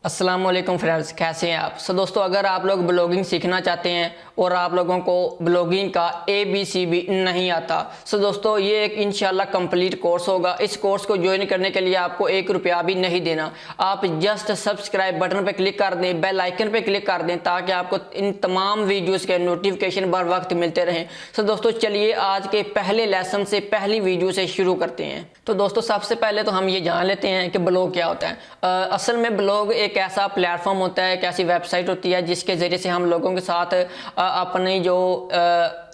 अस्सलाम वालेकुम फ्रेंड्स, कैसे हैं आप। दोस्तों, अगर आप लोग ब्लॉगिंग सीखना चाहते हैं और आप लोगों को ब्लॉगिंग का ABCB नहीं आता, दोस्तों ये एक इंशाल्लाह कंप्लीट कोर्स होगा। इस कोर्स को ज्वाइन करने के लिए आपको 1 रुपया भी नहीं देना। आप जस्ट सब्सक्राइब बटन पर क्लिक कर दें, बेल आइकन पर क्लिक कर दें ताकि आपको इन तमाम वीडियोज़ के नोटिफिकेशन बर वक्त मिलते रहें। दोस्तों चलिए आज के पहले लेसन से पहली वीडियो से शुरू करते हैं। तो दोस्तों सबसे पहले तो हम ये जान लेते हैं कि ब्लॉग क्या होता है। असल में ब्लॉग एक ऐसा प्लेटफॉर्म होता है, एक ऐसी वेबसाइट होती है जिसके ज़रिए से हम लोगों के साथ अपनी जो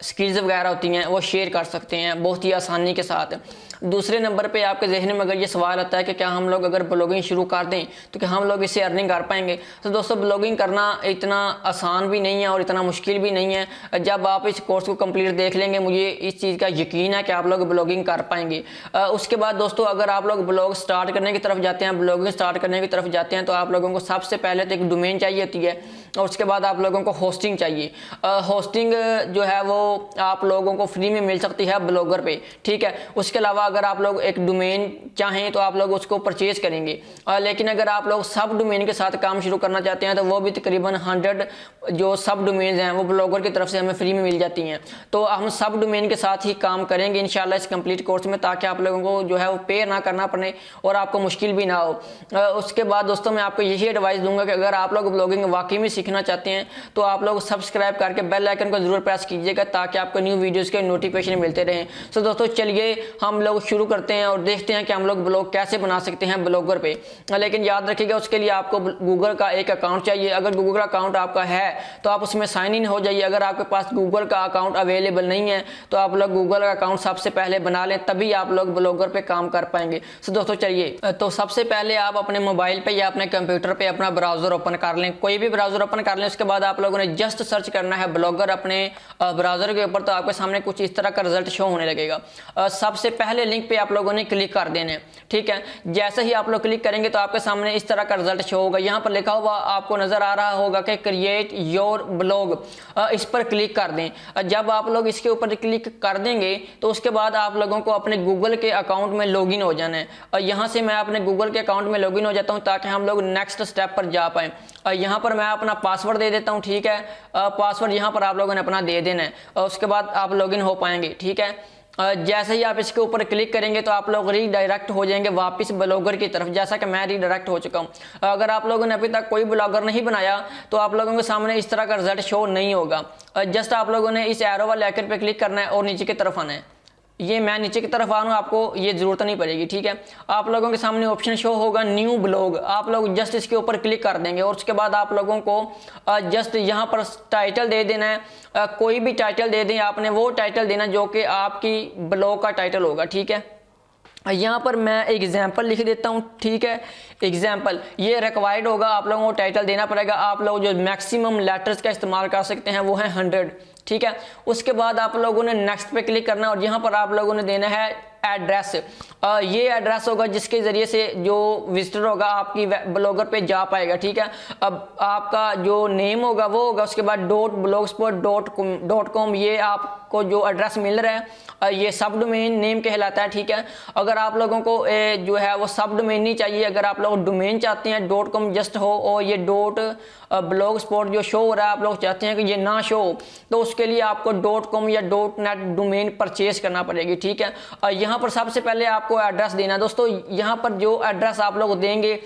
स्किल्स वगैरह होती हैं वो शेयर कर सकते हैं बहुत ही आसानी के साथ। दूसरे नंबर पे आपके जहन में अगर ये सवाल आता है कि क्या हम लोग अगर ब्लॉगिंग शुरू कर दें तो क्या हम लोग इससे अर्निंग कर पाएंगे। तो दोस्तों ब्लॉगिंग करना इतना आसान भी नहीं है और इतना मुश्किल भी नहीं है। जब आप इस कोर्स को कंप्लीट देख लेंगे मुझे इस चीज़ का यकीन है कि आप लोग ब्लॉगिंग कर पाएंगे। उसके बाद दोस्तों अगर आप लोग ब्लॉग स्टार्ट करने की तरफ जाते हैं, ब्लॉगिंग स्टार्ट करने की तरफ जाते हैं तो आप लोगों को सबसे पहले तो एक डोमेन चाहिए होती है और उसके बाद आप लोगों को होस्टिंग चाहिए। होस्टिंग जो है वो आप लोगों को फ्री में मिल सकती है ब्लॉगर पे, ठीक है। उसके अलावा अगर आप लोग एक डोमेन चाहें तो आप लोग उसको परचेज करेंगे, लेकिन अगर आप लोग सब डोमेन के साथ काम शुरू करना चाहते हैं तो वो भी तकरीबन 100 जो सब डोमेन हैं वो ब्लॉगर की तरफ से हमें फ्री में मिल जाती हैं। तो हम सब डोमेन के साथ ही काम करेंगे इंशाल्लाह इस कंप्लीट कोर्स में, ताकि आप लोगों को जो है वो पे ना करना पड़े और आपको मुश्किल भी ना हो। उसके बाद दोस्तों मैं आपको यही एडवाइस दूंगा कि अगर आप लोग ब्लॉगिंग वाकई में सीखना चाहते हैं तो आप लोग सब्सक्राइब करके बेल आइकन को जरूर प्रेस कीजिएगा ताकि आपको न्यू वीडियोस के नोटिफिकेशन मिलते रहें। तो दोस्तों चलिए हम लोग शुरू करते हैं और देखते हैं कि हम लोग ब्लॉग कैसे बना सकते हैं ब्लॉगर पे। लेकिन याद रखिएगा उसके लिए आपको गूगल का एक अकाउंट चाहिए। अगर गूगल अकाउंट आपका है तो आप उसमें साइन इन हो जाइए। अगर आपके पास गूगल का अकाउंट अवेलेबल नहीं है तो आप लोग गूगल का अकाउंट सबसे पहले बना लें, तभी आप लोग ब्लॉगर पे काम कर पाएंगे। तो दोस्तों चलिए, तो सबसे पहले आप अपने मोबाइल पे या अपने कंप्यूटर पे अपना ब्राउजर ओपन कर लें, कोई भी ब्राउजर ओपन कर लें। उसके बाद आप लोगों ने जस्ट सर्च करना है ब्लॉगर अपने ब्राउजर के ऊपर, तो आपके सामने कुछ इस तरह का रिजल्ट शो होने लगेगा। सबसे पहले लिंक पे आप लोगों ने क्लिक कर देने, ठीक है। जैसे ही आप लोग क्लिक करेंगे तो आपके सामने इस तरह का रिजल्ट शो होगा। यहाँ पर लिखा हुआ आपको नजर आ रहा होगा कि क्रिएट योर ब्लॉग, इस पर क्लिक कर दें। जब आप लोग इसके ऊपर क्लिक कर देंगे तो उसके बाद आप लोगों को अपने गूगल के अकाउंट में लॉगिन हो जाना है। और यहाँ से मैं अपने गूगल के अकाउंट में लॉगिन हो जाता हूँ ताकि हम लोग नेक्स्ट स्टेप पर जा पाएँ। यहाँ पर मैं अपना पासवर्ड दे देता हूँ, ठीक है। पासवर्ड यहाँ पर आप लोगों ने अपना दे देना है और उसके बाद आप लॉगिन हो पाएंगे, ठीक है। जैसे ही आप इसके ऊपर क्लिक करेंगे तो आप लोग रीडायरेक्ट हो जाएंगे वापस ब्लॉगर की तरफ, जैसा कि मैं रीडायरेक्ट हो चुका हूँ। अगर आप लोगों ने अभी तक कोई ब्लॉगर नहीं बनाया तो आप लोगों के सामने इस तरह का रिजल्ट शो नहीं होगा। जस्ट आप लोगों ने इस एरो वाले आइकन पे क्लिक करना है और नीचे की तरफ आना है। ये मैं नीचे की तरफ आ रहा हूँ, आपको ये जरूरत नहीं पड़ेगी, ठीक है। आप लोगों के सामने ऑप्शन शो होगा न्यू ब्लॉग, आप लोग जस्ट इसके ऊपर क्लिक कर देंगे और उसके बाद आप लोगों को जस्ट यहाँ पर टाइटल दे देना है। कोई भी टाइटल दे दें, आपने वो टाइटल देना जो कि आपकी ब्लॉग का टाइटल होगा, ठीक है। यहाँ पर मैं एग्जाम्पल लिख देता हूँ, ठीक है। एग्जाम्पल ये रिक्वायर्ड होगा, आप लोगों को टाइटल देना पड़ेगा। आप लोग जो मैक्सिमम लेटर्स का इस्तेमाल कर सकते हैं वो है 100, ठीक है। उसके बाद आप लोगों ने नेक्स्ट पे क्लिक करना है और यहाँ पर आप लोगों ने देना है एड्रेस। ये एड्रेस होगा जिसके ज़रिए से जो विजिटर होगा आपकी ब्लॉगर पे जा पाएगा, ठीक है। अब आपका जो नेम होगा वो होगा, उसके बाद .blogspot.com ये आपको जो एड्रेस मिल रहा है ये सब डोमेन नेम कहलाता है, ठीक है। अगर आप लोगों को जो है वो सब डोमेन नहीं चाहिए, अगर आप लोग डोमेन चाहते हैं .com जस्ट हो और ये .blogspot जो शो हो रहा है आप लोग चाहते हैं कि ये ना शो हो, तो उसके लिए आपको .com या .net डोमेन परचेज करना पड़ेगी, ठीक है। यहाँ पर सबसे पहले आपको एड्रेस देना है। दोस्तों यहाँ पर जो एड्रेस आप लोग देंगे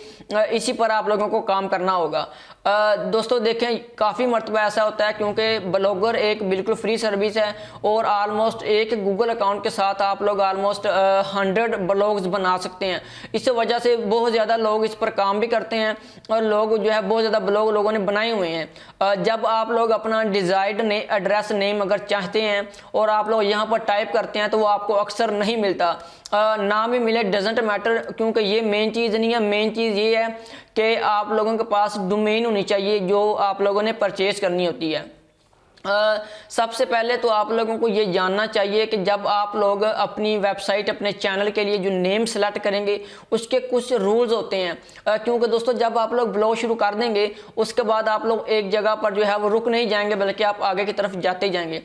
इसी पर आप लोगों को काम करना होगा। दोस्तों देखें काफ़ी मरतबा ऐसा होता है क्योंकि ब्लॉगर एक बिल्कुल फ्री सर्विस है और ऑलमोस्ट एक गूगल अकाउंट के साथ आप लोग ऑलमोस्ट 100 ब्लॉग्स बना सकते हैं। इस वजह से बहुत ज़्यादा लोग इस पर काम भी करते हैं और लोग जो है बहुत ज़्यादा ब्लॉग लोगों ने बनाए हुए हैं। जब आप लोग अपना डिज़ायर्ड एड्रेस नेम अगर चाहते हैं और आप लोग यहाँ पर टाइप करते हैं तो वो आपको अक्सर नहीं मिलता। नाम भी मिले डजेंट मैटर, क्योंकि ये मेन चीज़ नहीं है। मेन चीज़ ये है कि आप लोगों के पास डोमेन होनी चाहिए जो आप लोगों ने परचेज करनी होती है। सबसे पहले तो आप लोगों को ये जानना चाहिए कि जब आप लोग अपनी वेबसाइट अपने चैनल के लिए जो नेम सेलेक्ट करेंगे उसके कुछ रूल्स होते हैं। क्योंकि दोस्तों जब आप लोग ब्लॉग शुरू कर देंगे उसके बाद आप लोग एक जगह पर जो है वो रुक नहीं जाएंगे, बल्कि आप आगे की तरफ जाते जाएंगे।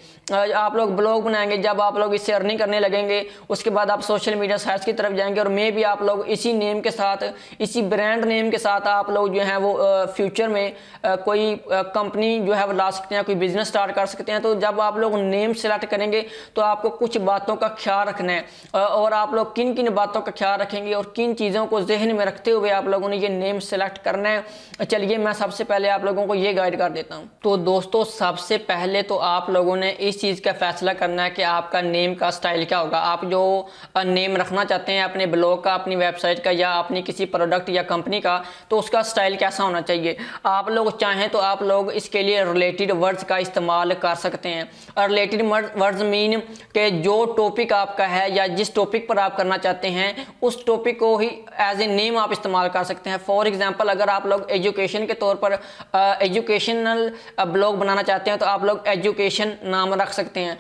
आप लोग ब्लॉग बनाएंगे, जब आप लोग इससे अर्निंग करने लगेंगे उसके बाद आप सोशल मीडिया साइट्स की तरफ जाएंगे, और मे भी आप लोग इसी नेम के साथ, इसी ब्रांड नेम के साथ आप लोग जो है वो फ्यूचर में कोई कंपनी जो है वो ला सकते हैं, कोई बिजनेस स्टार्ट कर सकते हैं। तो जब आप लोग नेम सेलेक्ट करेंगे तो आपको कुछ बातों का ख्याल रखना है, और आप लोग किन किन बातों का ख्याल रखेंगे और किन चीज़ों को जहन में रखते हुए आप लोगों ने ये नेम सेलेक्ट करना है। चलिए मैं सबसे पहले आप लोगों को ये गाइड कर देता हूँ। तो दोस्तों सबसे पहले तो आप लोगों ने इस चीज़ का फैसला करना है कि आपका नेम का स्टाइल क्या होगा। आप जो नेम रखना चाहते हैं अपने ब्लॉग का, अपनी वेबसाइट का, या अपनी किसी प्रोडक्ट या कंपनी का, तो उसका स्टाइल कैसा होना चाहिए। आप लोग चाहें तो आप लोग इसके लिए रिलेटेड वर्ड्स का इस्तेमाल कर सकते हैं। रिलेटेड वर्ड्स मीन के जो टॉपिक आपका है या जिस टॉपिक पर आप करना चाहते हैं उस टॉपिक को ही एज ए नेम आप इस्तेमाल कर सकते हैं। फॉर एग्जांपल अगर आप लोग एजुकेशन के तौर पर एजुकेशनल ब्लॉग बनाना चाहते हैं तो आप लोग एजुकेशन नाम रख सकते हैं,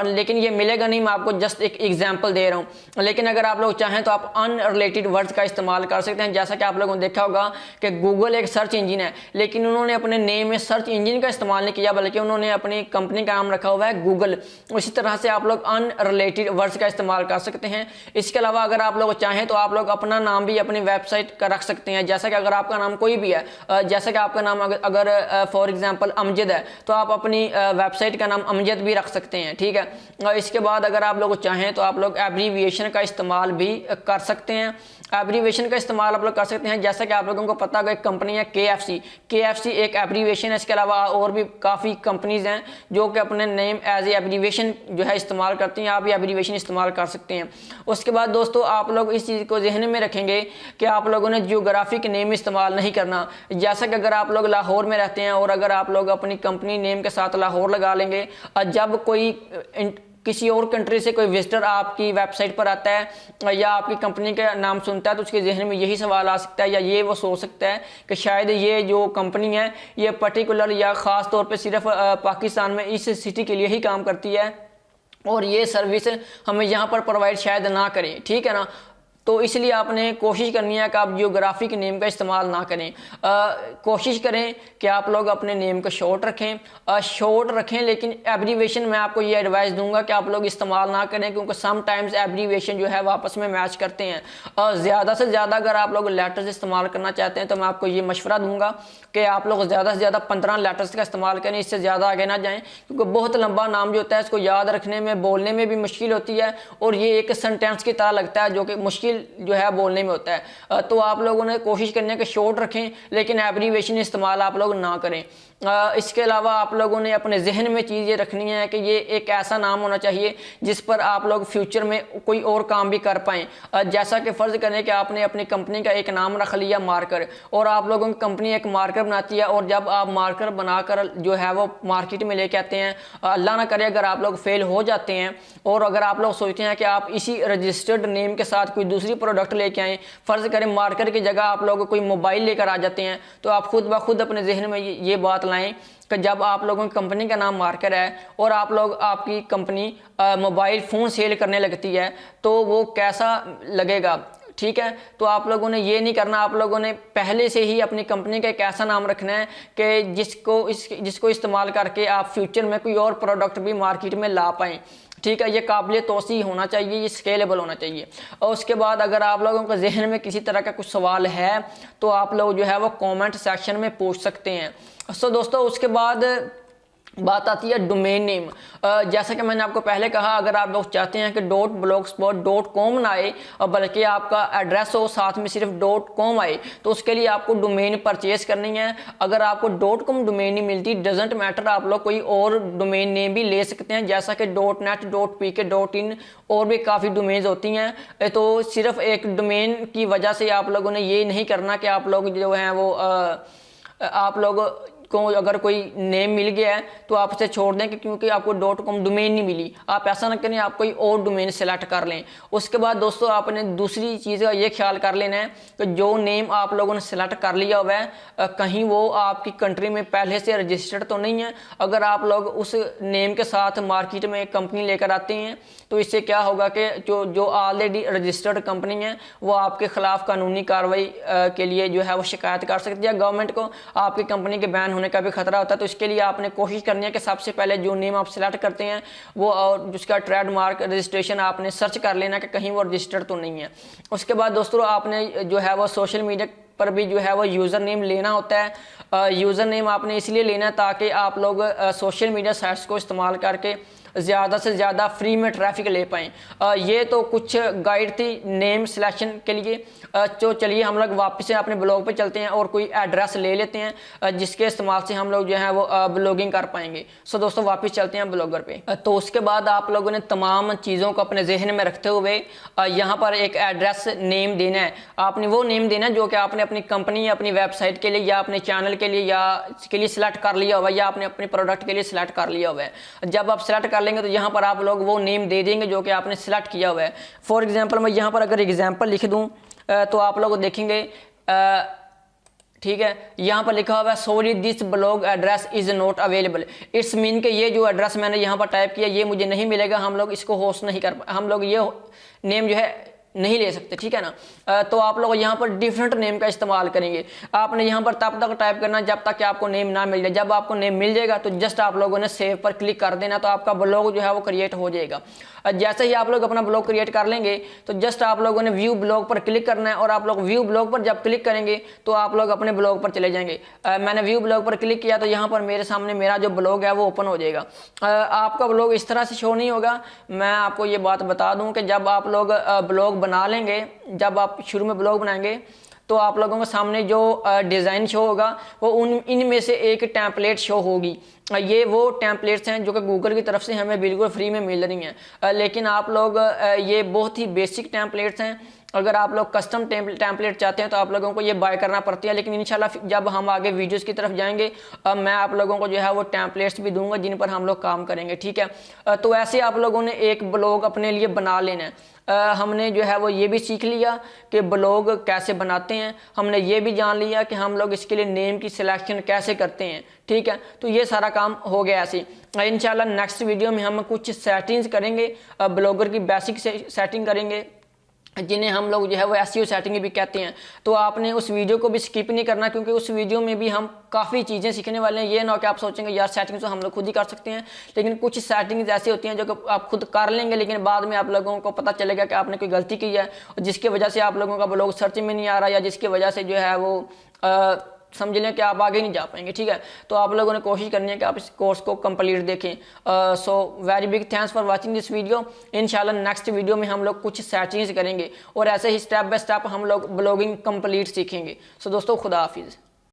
लेकिन ये मिलेगा नहीं, मैं आपको जस्ट एक एग्जांपल दे रहा हूँ। लेकिन अगर आप लोग चाहें तो आप अनरिलेटेड वर्ड्स का इस्तेमाल कर सकते हैं। जैसा कि आप लोगों ने देखा होगा कि गूगल एक सर्च इंजन है, लेकिन उन्होंने अपने नेम में सर्च इंजन का इस्तेमाल नहीं किया, बल्कि उन्होंने अपनी कंपनी का नाम रखा हुआ है गूगल। इसी तरह से आप लोग अनरिलेटेड वर्ड्स का इस्तेमाल कर सकते हैं। इसके अलावा अगर आप लोग चाहें तो आप लोग अपना नाम भी अपनी वेबसाइट का रख सकते हैं। जैसा कि अगर आपका नाम कोई भी है, जैसा कि आपका नाम अगर फॉर एग्जांपल अमजद है, तो आप अपनी वेबसाइट का नाम अमजद भी रख सकते हैं, ठीक है। इसके बाद अगर आप लोग चाहें तो आप लोग एब्रीविएशन का इस्तेमाल भी कर सकते हैं। एब्रीविएशन का इस्तेमाल आप लोग कर सकते हैं, जैसा कि आप लोगों को पता है एक कंपनी है KFC एक एब्रीविएशन है। इसके अलावा और भी काफ़ी कंपनीज हैं जो कि अपने नेम एज ए एब्रीविएशन जो है इस्तेमाल करती हैं। आप भी एब्रीविएशन इस्तेमाल कर सकते हैं। उसके बाद दोस्तों आप लोग इस चीज़ को जहन में रखेंगे कि आप लोगों ने जियोग्राफिक नेम इस्तेमाल नहीं करना। जैसा कि अगर आप लोग लाहौर में रहते हैं और अगर आप लोग अपनी कंपनी नेम के साथ लाहौर लगा लेंगे, और जब कोई किसी और कंट्री से कोई विजिटर आपकी वेबसाइट पर आता है या आपकी कंपनी का नाम सुनता है तो उसके जहन में यही सवाल आ सकता है या ये वो सोच सकता है कि शायद ये जो कंपनी है ये पर्टिकुलर या ख़ास तौर पे सिर्फ पाकिस्तान में इस सिटी के लिए ही काम करती है और ये सर्विस हमें यहाँ पर प्रोवाइड शायद ना करें, ठीक है ना। तो इसलिए आपने कोशिश करनी है कि आप जियोग्राफिक नेम का इस्तेमाल ना करें। कोशिश करें कि आप लोग अपने नेम को शॉर्ट रखें, लेकिन एब्रीविएशन मैं आपको ये एडवाइस दूंगा कि आप लोग इस्तेमाल ना करें, क्योंकि समटाइम्स एब्रीविएशन जो है वो आपस में मैच करते हैं। ज़्यादा से ज़्यादा अगर आप लोग लेटर्स इस्तेमाल करना चाहते हैं तो मैं आपको ये मशवरा दूंगा कि आप लोग ज़्यादा से ज़्यादा 15 लेटर्स का इस्तेमाल करें, इससे ज़्यादा आगे ना जाएँ, क्योंकि बहुत लंबा नाम जो होता है इसको याद रखने में, बोलने में भी मुश्किल होती है, और ये एक सेंटेंस की तरह लगता है जो कि मुश्किल जो है बोलने में होता है। तो आप लोगों ने कोशिश करनी है कि शॉर्ट रखें, लेकिन एब्रीविएशन इस्तेमाल आप लोग ना करें। इसके अलावा आप लोगों ने अपने जहन में चीज़ ये रखनी है कि ये एक ऐसा नाम होना चाहिए जिस पर आप लोग फ्यूचर में कोई और काम भी कर पाएँ। जैसा कि फ़र्ज़ करें कि आपने अपनी कंपनी का एक नाम रख लिया मार्कर, और आप लोगों की कंपनी एक मार्कर बनाती है, और जब आप मार्कर बनाकर जो है वो मार्केट में लेके आते हैं, अल्लाह ना करे अगर आप लोग फेल हो जाते हैं और अगर आप लोग सोचते हैं कि आप इसी रजिस्टर्ड नेम के साथ कोई दूसरी प्रोडक्ट लेके आएँ, फ़र्ज़ करें मार्कर की जगह आप लोग कोई मोबाइल लेकर आ जाते हैं, तो आप खुद ब खुद अपने जहन में ये बात लाएं कि जब आप लोगों की कंपनी का नाम मार्कर है और आप लोग आपकी कंपनी मोबाइल फ़ोन सेल करने लगती है तो वो कैसा लगेगा, ठीक है। तो आप लोगों ने ये नहीं करना, आप लोगों ने पहले से ही अपनी कंपनी का एक ऐसा नाम रखना है कि जिसको इस्तेमाल करके आप फ्यूचर में कोई और प्रोडक्ट भी मार्केट में ला पाएँ, ठीक है। ये काबिल तोसी होना चाहिए, ये स्केलेबल होना चाहिए। और उसके बाद अगर आप लोगों के जहन में किसी तरह का कुछ सवाल है तो आप लोग जो है वो कमेंट सेक्शन में पूछ सकते हैं। सो दोस्तों उसके बाद बात आती है डोमेन नेम। जैसा कि मैंने आपको पहले कहा, अगर आप लोग चाहते हैं कि .blogspot.com ना आए और बल्कि आपका एड्रेस हो साथ में सिर्फ .com आए, तो उसके लिए आपको डोमेन परचेज करनी है। अगर आपको .com डोमेन नहीं मिलती, डजेंट मैटर, आप लोग कोई और डोमेन नेम भी ले सकते हैं, जैसा कि .net, .pk, .in और भी काफ़ी डोमेन्स होती हैं। तो सिर्फ एक डोमेन की वजह से आप लोगों ने ये नहीं करना कि आप लोग जो हैं वो आप लोग को अगर कोई नेम मिल गया है तो आप उसे छोड़ दें कि क्योंकि आपको .com डोमेन नहीं मिली। आप ऐसा ना करें, आप कोई और डोमेन सेलेक्ट कर लें। उसके बाद दोस्तों आपने दूसरी चीज़ का ये ख्याल कर लेना है कि जो नेम आप लोगों ने सेलेक्ट कर लिया हुआ है कहीं वो आपकी कंट्री में पहले से रजिस्टर्ड तो नहीं है। अगर आप लोग उस नेम के साथ मार्केट में एक कंपनी लेकर आते हैं तो इससे क्या होगा कि जो ऑलरेडी रजिस्टर्ड कंपनी है वो आपके खिलाफ कानूनी कार्रवाई के लिए जो है वो शिकायत कर सकती है गवर्नमेंट को। आपकी कंपनी के बैन होने का भी खतरा होता है। तो इसके लिए आपने कोशिश करनी है कि सबसे पहले जो नेम आप सिलेक्ट करते हैं वो और जिसका ट्रेडमार्क रजिस्ट्रेशन आपने सर्च कर लेना कि कहीं वो रजिस्टर्ड तो नहीं है। उसके बाद दोस्तों आपने जो है वो सोशल मीडिया पर भी जो है वो यूज़र नेम लेना होता है। यूज़र नेम आपने इसलिए लेना है ताकि आप लोग सोशल मीडिया साइट्स को इस्तेमाल करके ज़्यादा से ज़्यादा फ्री में ट्रैफिक ले पाएँ। ये तो कुछ गाइड थी नेम सिलेक्शन के लिए। तो चलिए हम लोग वापस से अपने ब्लॉग पे चलते हैं और कोई एड्रेस ले लेते हैं जिसके इस्तेमाल से हम लोग जो है वो ब्लॉगिंग कर पाएंगे। सो दोस्तों वापस चलते हैं ब्लॉगर पे। तो उसके बाद आप लोगों ने तमाम चीज़ों को अपने जहन में रखते हुए यहाँ पर एक एड्रेस नेम देना है। आपने वो नेम देना है जो कि आपने अपनी कंपनी या अपनी वेबसाइट के लिए या अपने चैनल के लिए या इसके लिए सिलेक्ट कर लिया हुआ है या आपने अपने प्रोडक्ट के लिए सिलेक्ट कर लिया हुआ है। जब आप सिलेक्ट कर लेंगे तो यहाँ पर आप लोग वो नेम दे देंगे जो कि आपने सिलेक्ट किया हुआ है। फॉर एग्जांपल मैं यहाँ पर अगर एग्जांपल लिख दूँ तो आप लोग देखेंगे ठीक है, यहाँ पर लिखा हुआ है sorry this blog address is not available. It's mean कि ये जो एड्रेस मैंने यहाँ पर टाइप किया ये मुझे नहीं मिलेगा, हम लोग इसको होस्ट नहीं कर, हम लोग ये नेम जो है नहीं ले सकते, ठीक है ना। तो आप लोग यहाँ पर डिफरेंट नेम का इस्तेमाल करेंगे। आपने यहाँ पर तब तक टाइप करना जब तक कि आपको नेम ना मिल जाए। जब आपको नेम मिल जाएगा तो जस्ट आप लोगों ने सेव पर क्लिक कर देना, तो आपका ब्लॉग जो है वो क्रिएट हो जाएगा। जैसे ही आप लोग अपना ब्लॉग क्रिएट कर लेंगे तो जस्ट आप लोगों ने व्यू ब्लॉग पर क्लिक करना है और आप लोग व्यू ब्लॉग पर जब क्लिक करेंगे तो आप लोग अपने ब्लॉग पर चले जाएंगे। मैंने व्यू ब्लॉग पर क्लिक किया तो यहाँ पर मेरे सामने मेरा जो ब्लॉग है वो ओपन हो जाएगा। आपका ब्लॉग इस तरह से शो नहीं होगा। मैं आपको ये बात बता दूँ कि जब आप लोग ब्लॉग बना लेंगे, जब आप शुरू में ब्लॉग बनाएंगे तो आप लोगों के सामने जो डिज़ाइन शो होगा वो इनमें से एक टेम्पलेट शो होगी। ये वो टेम्पलेट्स हैं जो कि गूगल की तरफ से हमें बिल्कुल फ्री में मिल रही हैं। लेकिन आप लोग ये बहुत ही बेसिक टेम्पलेट्स हैं। अगर आप लोग कस्टम टेम्पलेट चाहते हैं तो आप लोगों को ये बाय करना पड़ती है। लेकिन इंशाल्लाह जब हम आगे वीडियोस की तरफ जाएंगे मैं आप लोगों को जो है वो टेम्पलेट्स भी दूंगा जिन पर हम लोग काम करेंगे, ठीक है। तो ऐसे आप लोगों ने एक ब्लॉग अपने लिए बना लेना है। हमने जो है वो ये भी सीख लिया कि ब्लॉग कैसे बनाते हैं, हमने ये भी जान लिया कि हम लोग इसके लिए नेम की सिलेक्शन कैसे करते हैं, ठीक है। तो ये सारा काम हो गया ऐसे। इंशाल्लाह नेक्स्ट वीडियो में हम कुछ सेटिंग्स करेंगे, ब्लॉगर की बेसिक सेटिंग करेंगे जिन्हें हम लोग जो है वो एसईओ सेटिंग भी कहते हैं। तो आपने उस वीडियो को भी स्किप नहीं करना क्योंकि उस वीडियो में भी हम काफ़ी चीज़ें सीखने वाले हैं। ये ना कि आप सोचेंगे यार सेटिंग्स तो हम लोग खुद ही कर सकते हैं, लेकिन कुछ सेटिंग्स ऐसी होती हैं जो कि आप खुद कर लेंगे लेकिन बाद में आप लोगों को पता चलेगा कि आपने कोई गलती की है जिसकी वजह से आप लोगों का ब्लॉग सर्च में नहीं आ रहा या जिसकी वजह से जो है वो समझ लें कि आप आगे नहीं जा पाएंगे, ठीक है। तो आप लोगों ने कोशिश करनी है कि आप इस कोर्स को कंप्लीट देखें। So very big thanks for watching this video. इंशाल्लाह नेक्स्ट वीडियो में हम लोग कुछ सेटिंग्स करेंगे और ऐसे ही स्टेप बाय स्टेप हम लोग ब्लॉगिंग कंप्लीट सीखेंगे। सो दोस्तों खुदा हाफिज़।